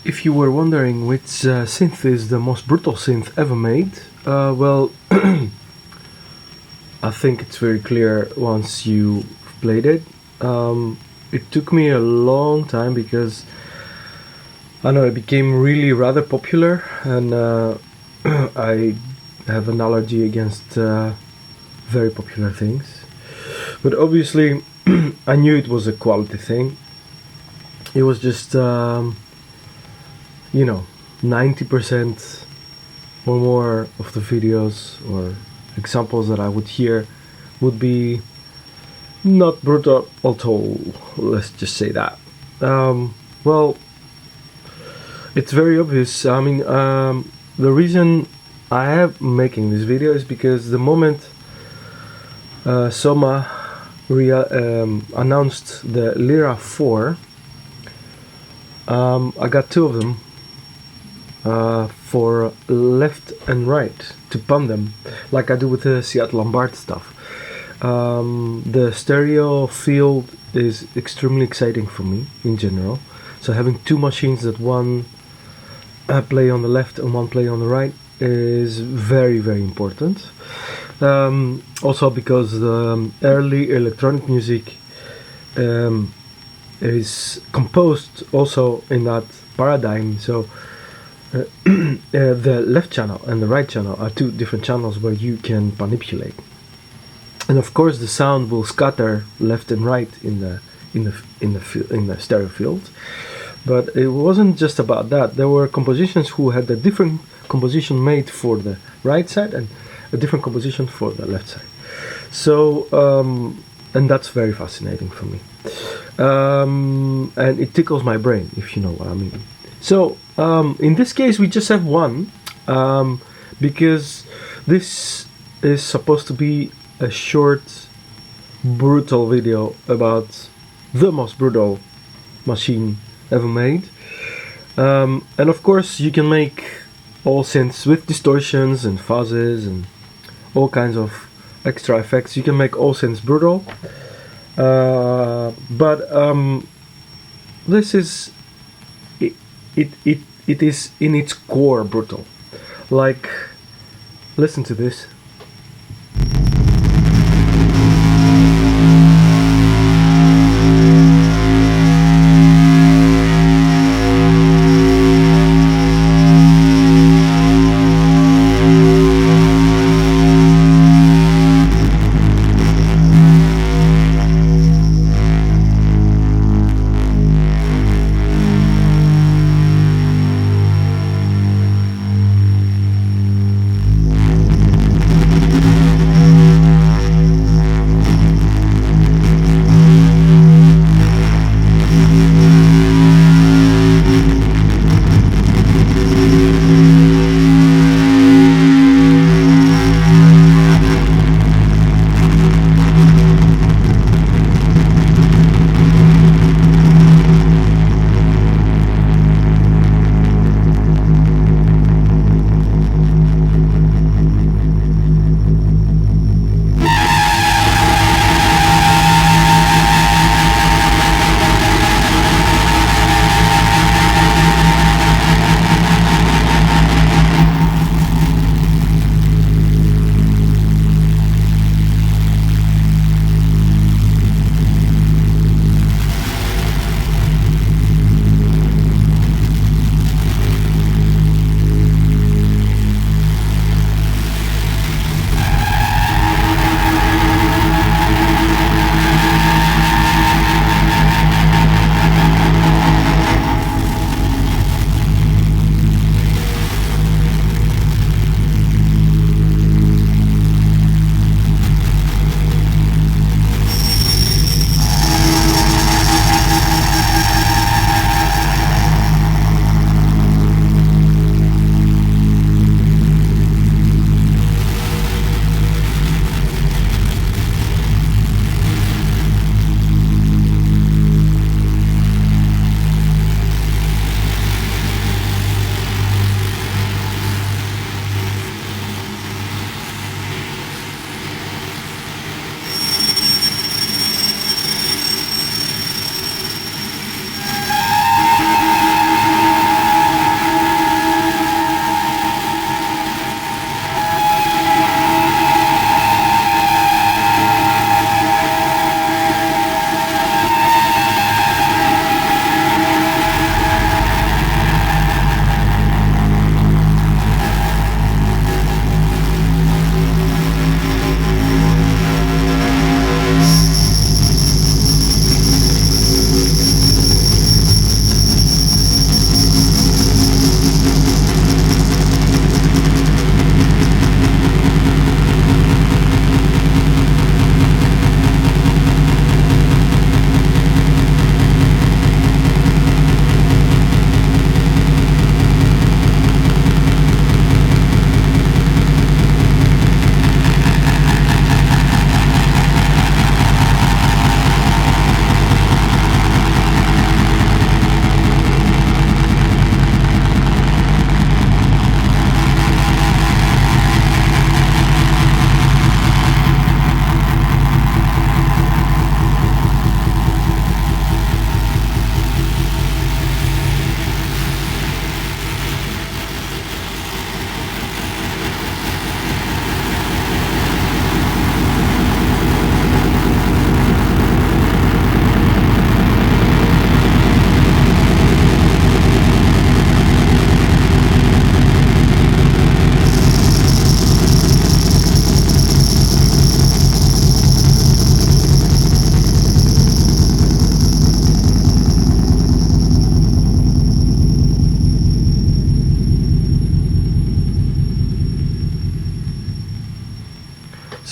If you were wondering which synth is the most brutal synth ever made, well, I think it's very clear once you played it. It took me a long time because I know it became really rather popular, and I have an allergy against very popular things. But obviously, I knew it was a quality thing. It was just, 90% or more of the videos or examples that I would hear would be not brutal at all. Let's just say that. Well, it's very obvious. I mean, the reason I am making this video is because the moment Soma announced the Lyra-4, I got two of them for left and right to pun them, like I do with the Seattle Lombard stuff. The stereo field is extremely exciting for me in general. So having two machines that one play on the left and one play on the right is very, very important. Also because early electronic music is composed also in that paradigm. So the left channel and the right channel are two different channels where you can manipulate. And of course, the sound will scatter left and right in the stereo field. But it wasn't just about that. There were compositions who had a different composition made for the right side and a different composition for the left side. So, and that's very fascinating for me. And it tickles my brain, if you know what I mean. So, in this case, we just have one, because this is supposed to be a short, brutal video about the most brutal machine ever made. And of course, you can make all synths with distortions and fuzzes and all kinds of extra effects. You can make all synths brutal, but this is it is in its core brutal. Like, listen to this.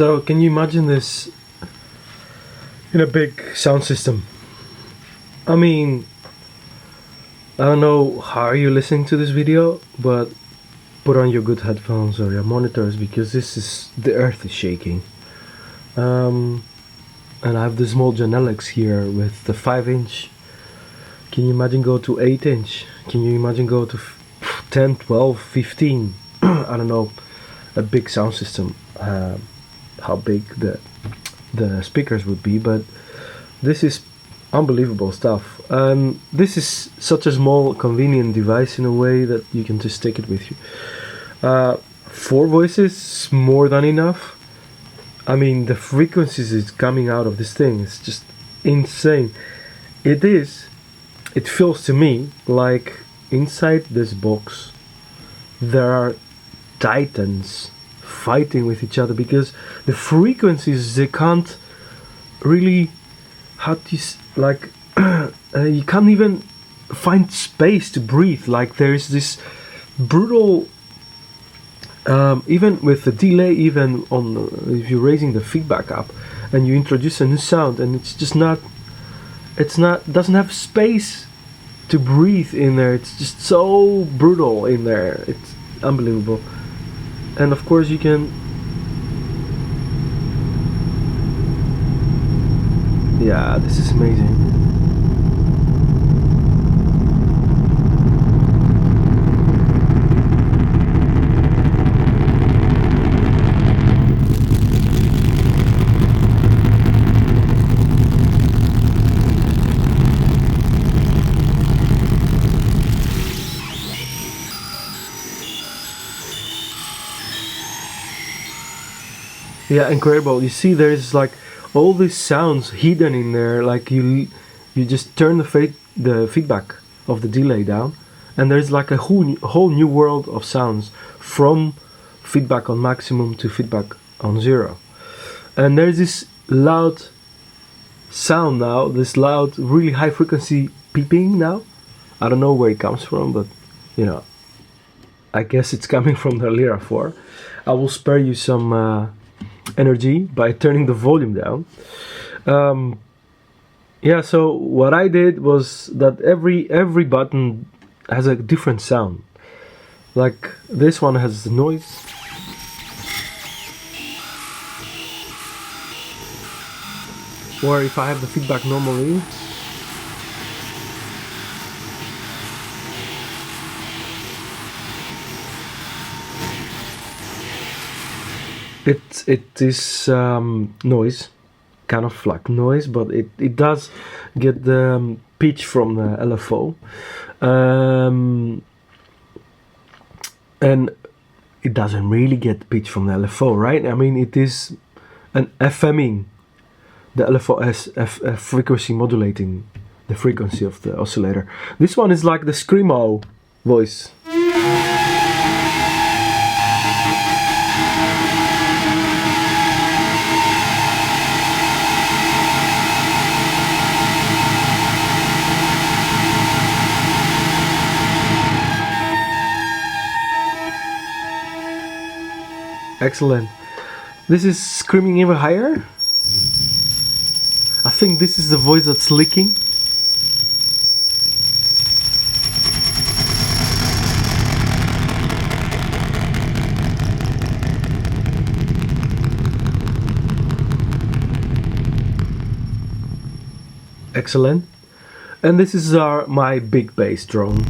So can you imagine this in a big sound system? I mean, I don't know how you're listening to this video, but put on your good headphones or your monitors, because the earth is shaking. And I have the small Janelix here with the 5-inch. Can you imagine go to 8-inch? Can you imagine go to 10, 12, 15? I don't know, a big sound system. How big the speakers would be, but this is unbelievable stuff. This is such a small, convenient device in a way that you can just take it with you. 4 voices, more than enough. I mean, the frequencies is coming out of this thing, it's just insane. It feels to me like inside this box there are titans fighting with each other, because the frequencies, they can't really, you can't even find space to breathe. Like there's this brutal, even with the delay, even if you're raising the feedback up and you introduce a new sound, and it's just doesn't have space to breathe in there. It's just so brutal in there. It's unbelievable. And of course you can, yeah, this is amazing. Yeah, incredible. You see, there's like all these sounds hidden in there. Like you just turn the feedback of the delay down, and there's like a whole new world of sounds, from feedback on maximum to feedback on 0. And there's this loud sound now, this loud, really high frequency peeping now. I don't know where it comes from, but you know, I guess it's coming from the Lyra-4. I will spare you some energy by turning the volume down. Yeah, so what I did was that every button has a different sound. Like this one has the noise. Or if I have the feedback normally, it is noise, kind of like noise, but it does get the pitch from the LFO, and it doesn't really get pitch from the LFO, right? I mean, it is an FMing. The LFO has a frequency modulating the frequency of the oscillator. This one is like the screamo voice. Excellent. This is screaming even higher. I think this is the voice that's leaking. Excellent. And this is my big bass drone.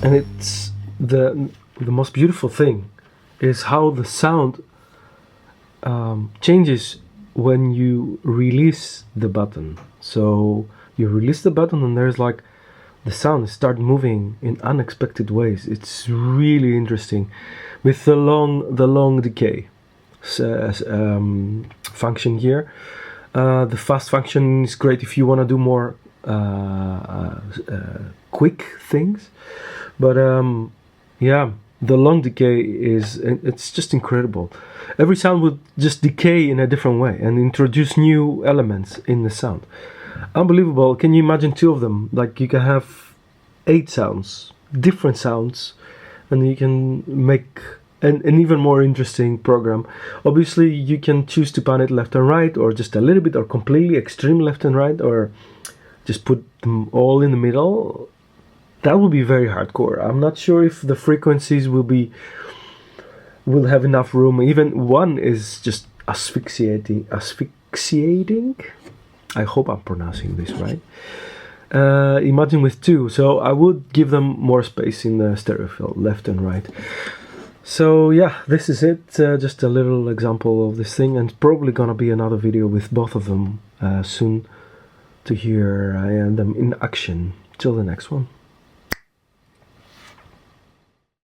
And it's the most beautiful thing is how the sound changes when you release the button. So you release the button and there's like the sound start moving in unexpected ways. It's really interesting with the long decay function here. The fast function is great if you want to do more quick things, but yeah, the long decay it's just incredible. Every sound would just decay in a different way and introduce new elements in the sound. Unbelievable. Can you imagine 2 of them? Like, you can have 8 sounds, different sounds, and you can make an even more interesting program. Obviously, you can choose to pan it left and right, or just a little bit, or completely extreme left and right, or just put them all in the middle. That will be very hardcore. I'm not sure if the frequencies will have enough room. Even 1 is just asphyxiating. I hope I'm pronouncing this right. Imagine with 2. So I would give them more space in the stereo field, left and right. So yeah, this is it. Just a little example of this thing, and probably gonna be another video with both of them soon to hear them in action. Till the next one.